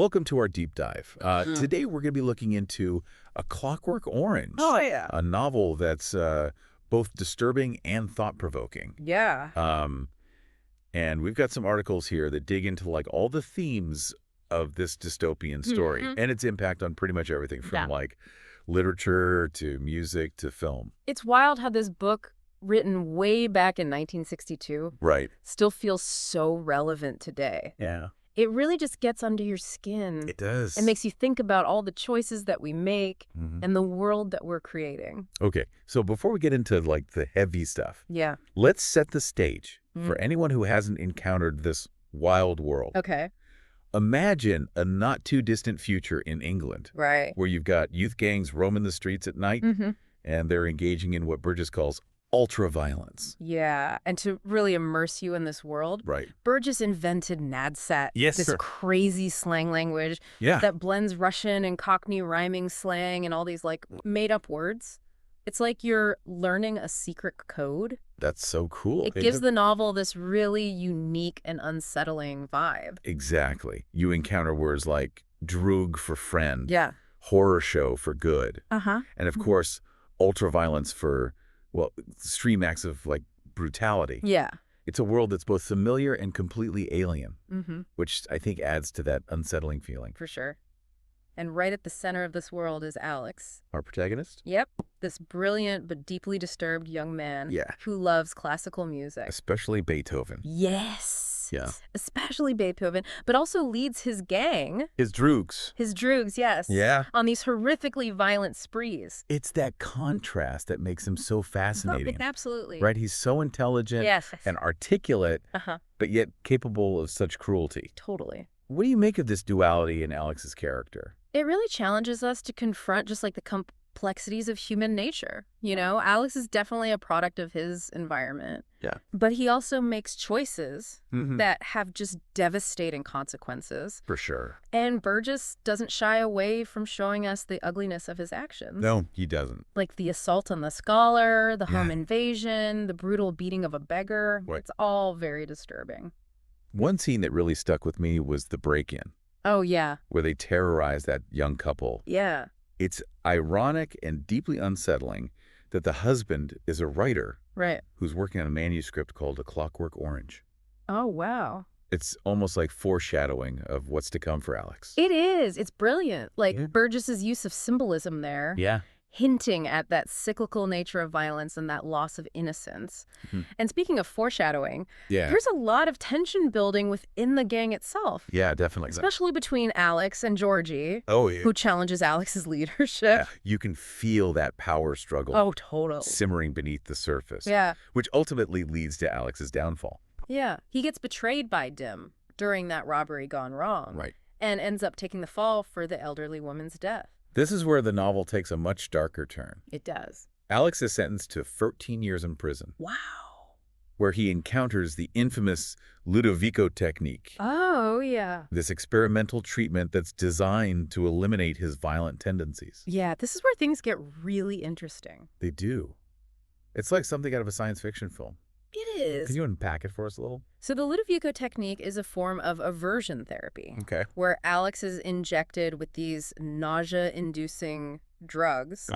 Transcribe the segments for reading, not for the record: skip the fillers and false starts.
Welcome to our deep dive. Today we're going to be looking into A Clockwork Orange. Oh, yeah. A novel that's both disturbing and thought-provoking. Yeah. And we've got some articles here that dig into like all the themes of this dystopian story and its impact on pretty much everything from like literature to music to film. It's wild how this book, written way back in 1962, still feels so relevant today. Yeah. It really just gets under your skin. It does. It makes you think about all the choices that we make and the world that we're creating. Okay, so before we get into like the heavy stuff, let's set the stage for anyone who hasn't encountered this wild world. Okay. Imagine a not too distant future in England, where you've got youth gangs roaming the streets at night and they're engaging in what Burgess calls ultra-violence. Yeah, and to really immerse you in this world, Burgess invented NADSAT, this crazy slang language that blends Russian and Cockney rhyming slang and all these like made-up words. It's like you're learning a secret code. That's so cool. It gives the novel this really unique and unsettling vibe. Exactly. You encounter words like droog for friend, horror show for good, and of course, ultra-violence for, well, extreme acts of like brutality. Yeah. It's a world that's both familiar and completely alien, which I think adds to that unsettling feeling. For sure. And right at the center of this world is Alex. Our protagonist? Yep. This brilliant but deeply disturbed young man who loves classical music. Especially Beethoven. Yes. Yeah. Especially Beethoven, but also leads his gang. His droogs. His droogs, yes. Yeah. On these horrifically violent sprees. It's that contrast that makes him so fascinating. Absolutely. Right? He's so intelligent and articulate, but yet capable of such cruelty. Totally. What do you make of this duality in Alex's character? It really challenges us to confront just like the complexities of human nature. You know, Alex is definitely a product of his environment. Yeah. But he also makes choices that have just devastating consequences. For sure. And Burgess doesn't shy away from showing us the ugliness of his actions. No, he doesn't. Like the assault on the scholar, the home invasion, the brutal beating of a beggar. It's all very disturbing. One scene that really stuck with me was the break-in. Oh, yeah. Where they terrorize that young couple. Yeah. It's ironic and deeply unsettling that the husband is a writer who's working on a manuscript called A Clockwork Orange. Oh, wow. It's almost like foreshadowing of what's to come for Alex. It is. It's brilliant. Like Burgess's use of symbolism there. Yeah. Hinting at that cyclical nature of violence and that loss of innocence. And speaking of foreshadowing, there's a lot of tension building within the gang itself. Yeah, definitely. Especially between Alex and Georgie, who challenges Alex's leadership. You can feel that power struggle. Oh, totally. Simmering beneath the surface. Yeah. Which ultimately leads to Alex's downfall. Yeah. He gets betrayed by Dim during that robbery gone wrong. And ends up taking the fall for the elderly woman's death. This is where the novel takes a much darker turn. It does. Alex is sentenced to 13 years in prison. Wow. Where he encounters the infamous Ludovico technique. Oh, yeah. This experimental treatment that's designed to eliminate his violent tendencies. Yeah, this is where things get really interesting. They do. It's like something out of a science fiction film. It is. Can you unpack it for us a little? So the Ludovico technique is a form of aversion therapy. Okay. Where Alex is injected with these nausea-inducing drugs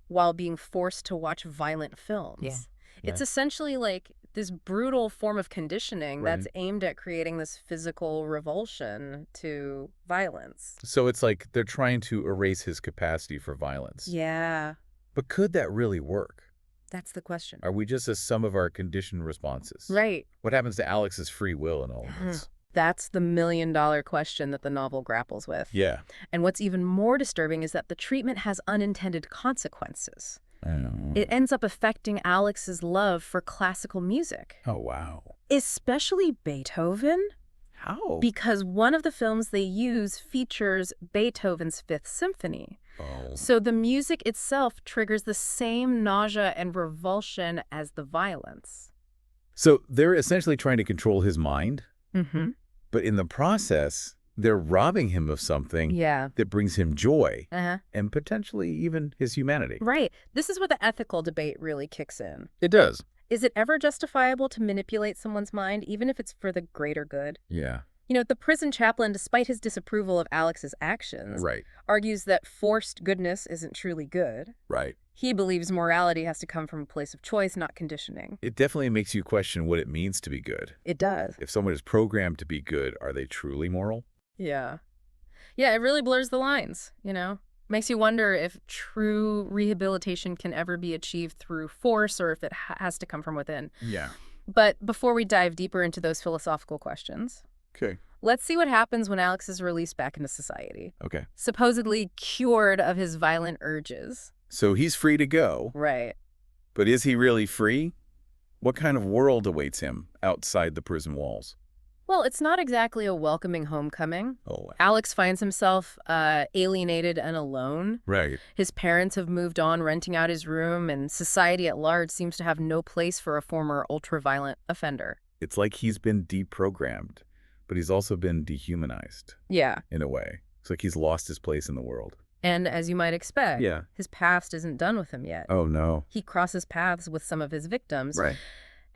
while being forced to watch violent films. Yeah. It's essentially like this brutal form of conditioning that's aimed at creating this physical revulsion to violence. So it's like they're trying to erase his capacity for violence. Yeah. But could that really work? That's the question. Are we just a sum of our conditioned responses? Right. What happens to Alex's free will in all of this? That's the million-dollar question that the novel grapples with. Yeah. And what's even more disturbing is that the treatment has unintended consequences. It ends up affecting Alex's love for classical music. Oh, wow. Especially Beethoven. How? Because one of the films they use features Beethoven's Fifth Symphony. So the music itself triggers the same nausea and revulsion as the violence. So they're essentially trying to control his mind, but in the process, they're robbing him of something that brings him joy and potentially even his humanity. Right. This is where the ethical debate really kicks in. It does. Is it ever justifiable to manipulate someone's mind, even if it's for the greater good? Yeah. The prison chaplain, despite his disapproval of Alex's actions, argues that forced goodness isn't truly good. He believes morality has to come from a place of choice, not conditioning. It definitely makes you question what it means to be good. It does. If someone is programmed to be good, are they truly moral? Yeah. Yeah, it really blurs the lines, Makes you wonder if true rehabilitation can ever be achieved through force or if it has to come from within. Yeah. But before we dive deeper into those philosophical questions, let's see what happens when Alex is released back into society. Supposedly cured of his violent urges. So he's free to go. Right. But is he really free? What kind of world awaits him outside the prison walls? Well, it's not exactly a welcoming homecoming. Oh, wow. Alex finds himself alienated and alone. His parents have moved on, renting out his room, and society at large seems to have no place for a former ultra-violent offender. It's like he's been deprogrammed, but he's also been dehumanized. Yeah. In a way. It's like he's lost his place in the world. And as you might expect, his past isn't done with him yet. Oh, no. He crosses paths with some of his victims.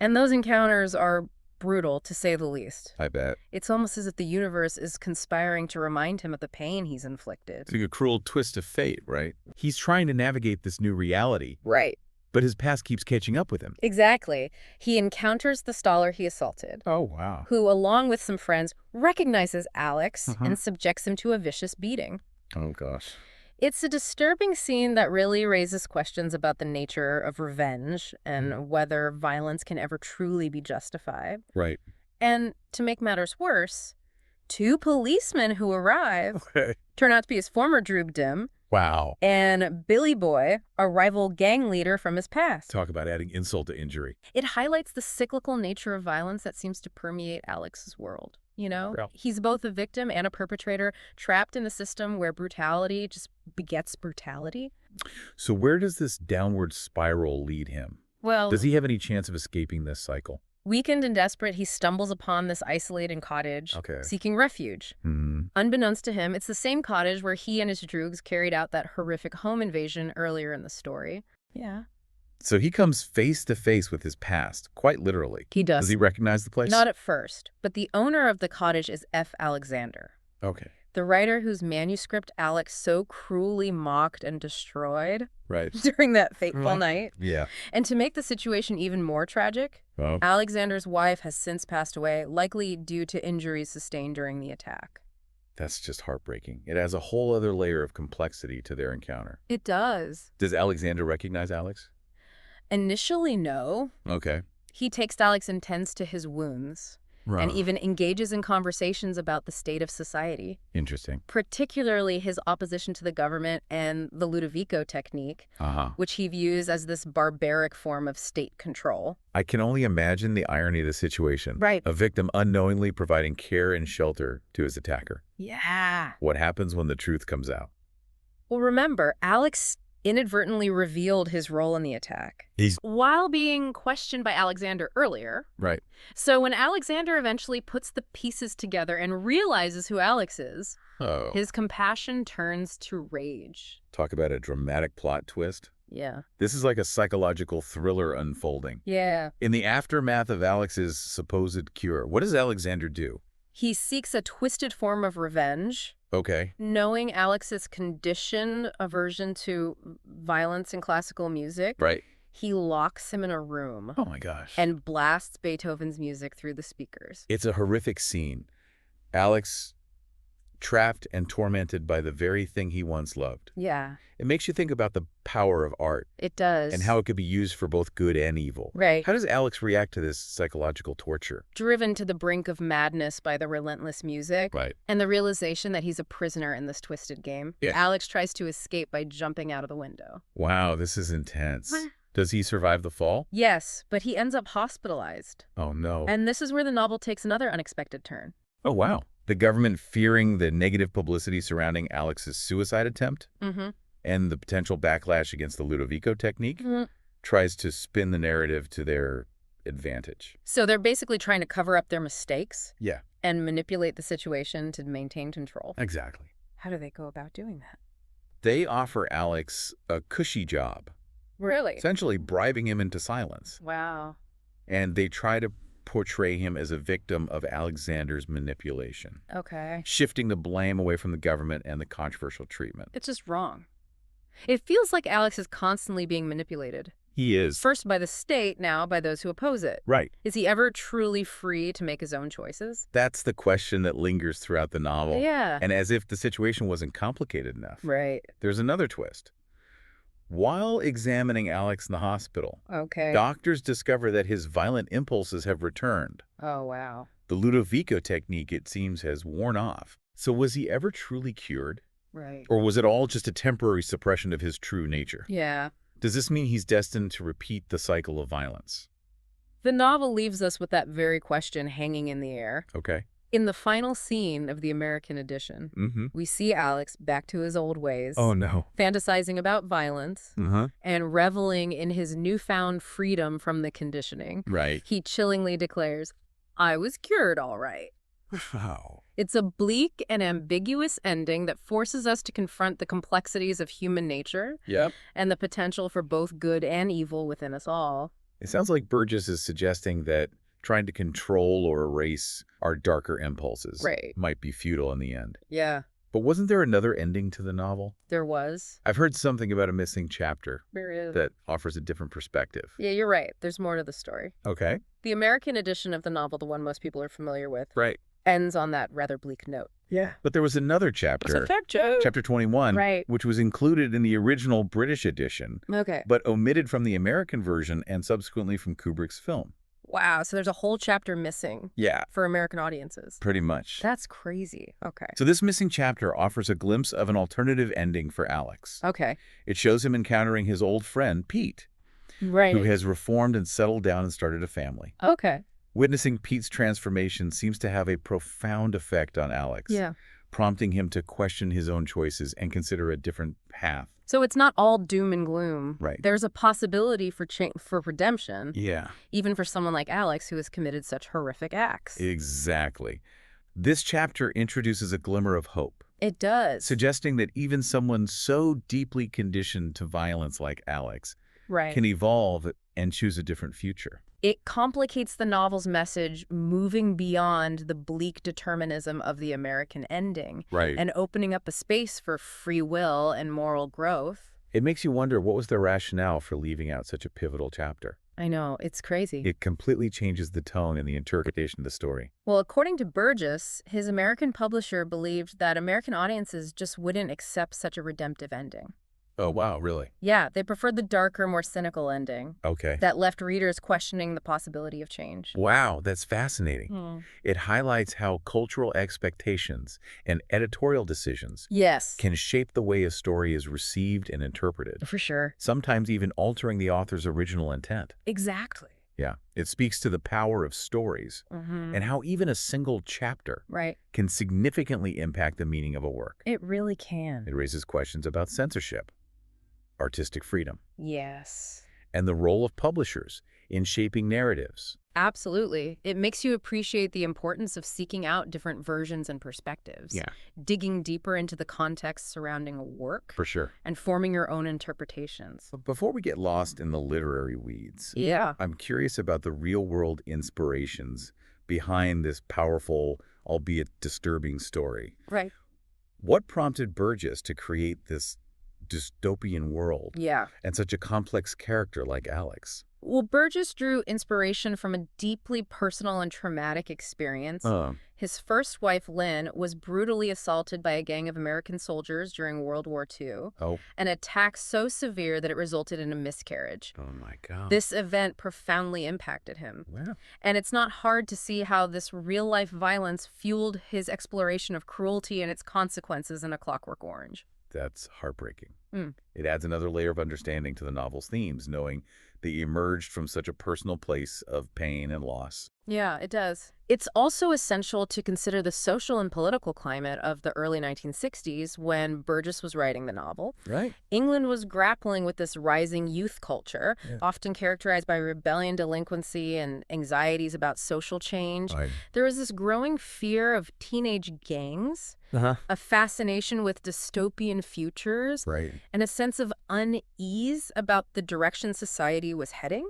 And those encounters are brutal, to say the least. I bet. It's almost as if the universe is conspiring to remind him of the pain he's inflicted. It's like a cruel twist of fate, right? He's trying to navigate this new reality. Right. But his past keeps catching up with him. Exactly. He encounters the staller he assaulted. Oh, wow. Who, along with some friends, recognizes Alex and subjects him to a vicious beating. Oh, gosh. It's a disturbing scene that really raises questions about the nature of revenge and whether violence can ever truly be justified. Right. And to make matters worse, 2 policemen who arrive turn out to be his former Droobdim. Wow. And Billy Boy, a rival gang leader from his past. Talk about adding insult to injury. It highlights the cyclical nature of violence that seems to permeate Alex's world. He's both a victim and a perpetrator, trapped in a system where brutality just begets brutality. So where does this downward spiral lead him? Well, does he have any chance of escaping this cycle? Weakened and desperate, he stumbles upon this isolated cottage, seeking refuge. Unbeknownst to him, it's the same cottage where he and his droogs carried out that horrific home invasion earlier in the story. Yeah. So he comes face to face with his past, quite literally. He does. Does he recognize the place? Not at first, but the owner of the cottage is F. Alexander. The writer whose manuscript Alex so cruelly mocked and destroyed during that fateful night. Yeah. And to make the situation even more tragic, Alexander's wife has since passed away, likely due to injuries sustained during the attack. That's just heartbreaking. It adds a whole other layer of complexity to their encounter. It does. Does Alexander recognize Alex? Initially, no. Okay. He takes Alex and tends to his wounds. And even engages in conversations about the state of society. Interesting. Particularly his opposition to the government and the Ludovico technique, which he views as this barbaric form of state control. I can only imagine the irony of the situation. Right. A victim unknowingly providing care and shelter to his attacker. Yeah. What happens when the truth comes out? Well, remember, Alex inadvertently revealed his role in the attack. While being questioned by Alexander earlier. Right. So when Alexander eventually puts the pieces together and realizes who Alex is, his compassion turns to rage. Talk about a dramatic plot twist. Yeah. This is like a psychological thriller unfolding. Yeah. In the aftermath of Alex's supposed cure, what does Alexander do? He seeks a twisted form of revenge. Okay. Knowing Alex's conditioned aversion to violence in classical music, he locks him in a room. Oh my gosh. And blasts Beethoven's music through the speakers. It's a horrific scene. Alex trapped and tormented by the very thing he once loved. Yeah. It makes you think about the power of art. It does. And how it could be used for both good and evil. Right. How does Alex react to this psychological torture? Driven to the brink of madness by the relentless music. And the realization that he's a prisoner in this twisted game. Alex tries to escape by jumping out of the window. Wow, this is intense. Does he survive the fall? Yes, but he ends up hospitalized. Oh, no. And this is where the novel takes another unexpected turn. Oh, wow. The government, fearing the negative publicity surrounding Alex's suicide attempt and the potential backlash against the Ludovico technique, tries to spin the narrative to their advantage. So they're basically trying to cover up their mistakes Yeah. and manipulate the situation to maintain control. Exactly. How do they go about doing that? They offer Alex a cushy job. Really? Essentially bribing him into silence. Wow. And they try to portray him as a victim of Alexander's manipulation. Okay. Shifting the blame away from the government and the controversial treatment. It's just wrong. It feels like Alex is constantly being manipulated. He is. First by the state, now by those who oppose it. Right. Is he ever truly free to make his own choices? That's the question that lingers throughout the novel. Yeah. And as if the situation wasn't complicated enough. Right. There's another twist. While examining Alex in the hospital, doctors discover that his violent impulses have returned. Oh, wow. The Ludovico technique, it seems, has worn off. So was he ever truly cured? Right. Or was it all just a temporary suppression of his true nature? Yeah. Does this mean he's destined to repeat the cycle of violence? The novel leaves us with that very question hanging in the air. Okay. In the final scene of the American edition, we see Alex back to his old ways. Oh, no. Fantasizing about violence and reveling in his newfound freedom from the conditioning. Right. He chillingly declares, "I was cured all right." Wow. It's a bleak and ambiguous ending that forces us to confront the complexities of human nature and the potential for both good and evil within us all. It sounds like Burgess is suggesting that trying to control or erase our darker impulses might be futile in the end. Yeah. But wasn't there another ending to the novel? There was. I've heard something about a missing chapter There is. that offers a different perspective. Yeah, you're right. There's more to the story. Okay. The American edition of the novel, the one most people are familiar with, ends on that rather bleak note. Yeah. But there was another chapter, It's a chapter 21, which was included in the original British edition, but omitted from the American version and subsequently from Kubrick's film. Wow, so there's a whole chapter missing for American audiences. Pretty much. That's crazy. Okay. So this missing chapter offers a glimpse of an alternative ending for Alex. Okay. It shows him encountering his old friend, Pete, who has reformed and settled down and started a family. Okay. Witnessing Pete's transformation seems to have a profound effect on Alex, prompting him to question his own choices and consider a different path. So it's not all doom and gloom. Right. There's a possibility for redemption. Yeah. Even for someone like Alex who has committed such horrific acts. Exactly. This chapter introduces a glimmer of hope. It does. Suggesting that even someone so deeply conditioned to violence like Alex can evolve and choose a different future. It complicates the novel's message, moving beyond the bleak determinism of the American ending and opening up a space for free will and moral growth. It makes you wonder, what was their rationale for leaving out such a pivotal chapter? I know, it's crazy. It completely changes the tone and the interpretation of the story. Well, according to Burgess, his American publisher believed that American audiences just wouldn't accept such a redemptive ending. Oh, wow, really? Yeah, they preferred the darker, more cynical ending. Okay. That left readers questioning the possibility of change. Wow, that's fascinating. It highlights how cultural expectations and editorial decisions can shape the way a story is received and interpreted. For sure. Sometimes even altering the author's original intent. Exactly. Yeah, it speaks to the power of stories and how even a single chapter can significantly impact the meaning of a work. It really can. It raises questions about censorship, artistic freedom, and the role of publishers in shaping narratives. Absolutely. It makes you appreciate the importance of seeking out different versions and perspectives. Digging deeper into the context surrounding a work. For sure. And forming your own interpretations. But before we get lost in the literary weeds, I'm curious about the real-world inspirations behind this powerful, albeit disturbing story. Right. What prompted Burgess to create this dystopian world and such a complex character like Alex? Well, Burgess drew inspiration from a deeply personal and traumatic experience. His first wife, Lynn, was brutally assaulted by a gang of American soldiers during World War II. An attack so severe that it resulted in a miscarriage. Oh, my God. This event profoundly impacted him. Wow. And it's not hard to see how this real-life violence fueled his exploration of cruelty and its consequences in A Clockwork Orange. That's heartbreaking. It adds another layer of understanding to the novel's themes, knowing they emerged from such a personal place of pain and loss. Yeah, it does. It's also essential to consider the social and political climate of the early 1960s when Burgess was writing the novel. England was grappling with this rising youth culture, often characterized by rebellion, delinquency, and anxieties about social change. There was this growing fear of teenage gangs, a fascination with dystopian futures, and a sense of unease about the direction society was heading.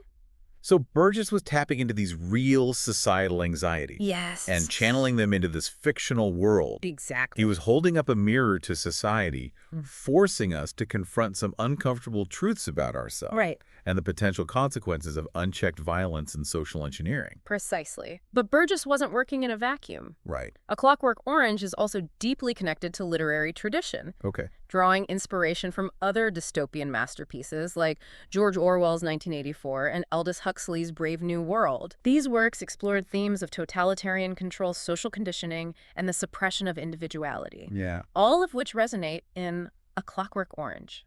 So Burgess was tapping into these real societal anxieties. Yes. And channeling them into this fictional world. Exactly. He was holding up a mirror to society, forcing us to confront some uncomfortable truths about ourselves. Right. And the potential consequences of unchecked violence and social engineering. Precisely. But Burgess wasn't working in a vacuum. Right. A Clockwork Orange is also deeply connected to literary tradition. Okay. Drawing inspiration from other dystopian masterpieces like George Orwell's 1984 and Aldous Huxley's Brave New World. These works explored themes of totalitarian control, social conditioning, and the suppression of individuality. Yeah. All of which resonate in A Clockwork Orange.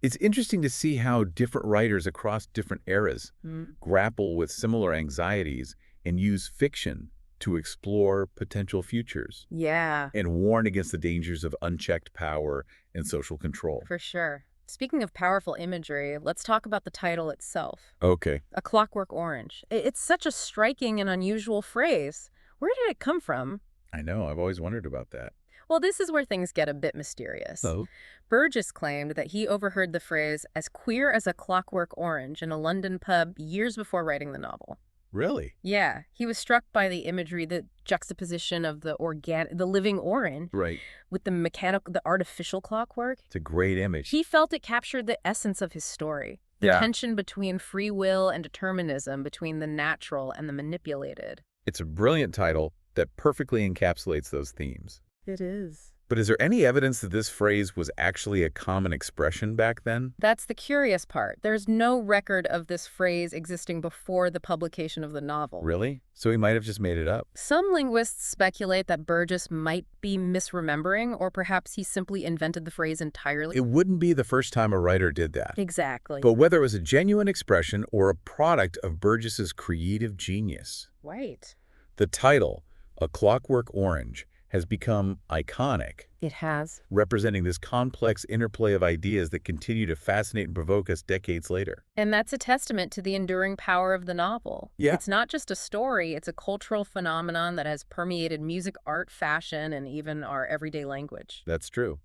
It's interesting to see how different writers across different eras grapple with similar anxieties and use fiction to explore potential futures. Yeah. And warn against the dangers of unchecked power and social control. For sure. Speaking of powerful imagery, let's talk about the title itself. Okay. A Clockwork Orange. It's such a striking and unusual phrase. Where did it come from? I know. I've always wondered about that. Well, this is where things get a bit mysterious. Oh? Burgess claimed that he overheard the phrase "as queer as a clockwork orange" in a London pub years before writing the novel. Really? Yeah, he was struck by the imagery, the juxtaposition of the living orange Right. with the artificial clockwork. It's a great image. He felt it captured the essence of his story. The tension between free will and determinism, between the natural and the manipulated. It's a brilliant title that perfectly encapsulates those themes. It is. But is there any evidence that this phrase was actually a common expression back then? That's the curious part. There's no record of this phrase existing before the publication of the novel. Really? So he might have just made it up. Some linguists speculate that Burgess might be misremembering, or perhaps he simply invented the phrase entirely. It wouldn't be the first time a writer did that. Exactly. But whether it was a genuine expression or a product of Burgess's creative genius. Right. The title, A Clockwork Orange, has become iconic. It has. Representing this complex interplay of ideas that continue to fascinate and provoke us decades later. And that's a testament to the enduring power of the novel. Yeah. It's not just a story, it's a cultural phenomenon that has permeated music, art, fashion, and even our everyday language. That's true.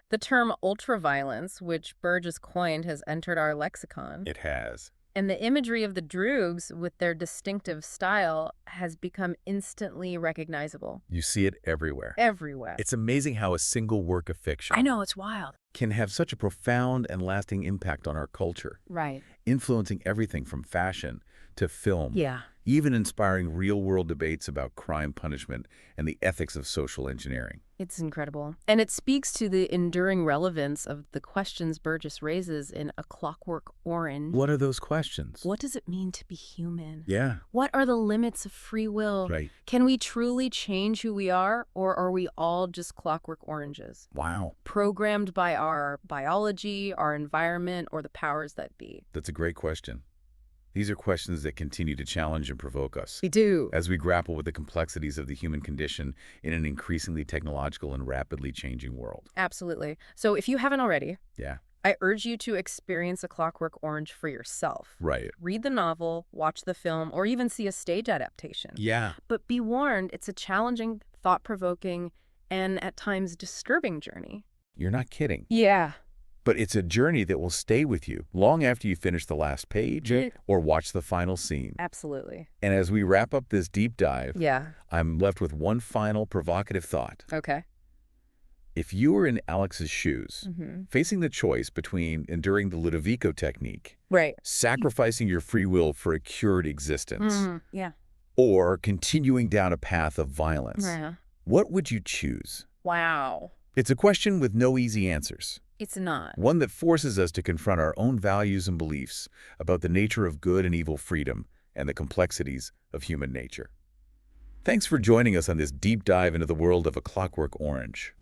The term ultraviolence, which Burgess coined, has entered our lexicon. It has. And the imagery of the Droogs, with their distinctive style, has become instantly recognizable. You see it everywhere. Everywhere. It's amazing how a single work of fiction I know, it's wild. can have such a profound and lasting impact on our culture, Right. influencing everything from fashion to film, Yeah. even inspiring real-world debates about crime punishment and the ethics of social engineering. It's incredible. And it speaks to the enduring relevance of the questions Burgess raises in A Clockwork Orange. What are those questions? What does it mean to be human? Yeah. What are the limits of free will? Right. Can we truly change who we are, or are we all just clockwork oranges? Wow. Programmed by our biology, our environment, or the powers that be? That's a great question. These are questions that continue to challenge and provoke us We do. as we grapple with the complexities of the human condition in an increasingly technological and rapidly changing world. Absolutely. So if you haven't already, Yeah. I urge you to experience A Clockwork Orange for yourself. Right. Read the novel, watch the film, or even see a stage adaptation. Yeah. But be warned, it's a challenging, thought-provoking, and at times disturbing journey. You're not kidding. Yeah. But it's a journey that will stay with you long after you finish the last page or watch the final scene. Absolutely. And as we wrap up this deep dive, Yeah. I'm left with one final provocative thought. Okay. If you were in Alex's shoes, Mm-hmm. facing the choice between enduring the Ludovico technique, Right. sacrificing your free will for a cured existence, Yeah. or continuing down a path of violence, Yeah. what would you choose? Wow. It's a question with no easy answers. It's not. One that forces us to confront our own values and beliefs about the nature of good and evil freedom and the complexities of human nature. Thanks for joining us on this deep dive into the world of A Clockwork Orange.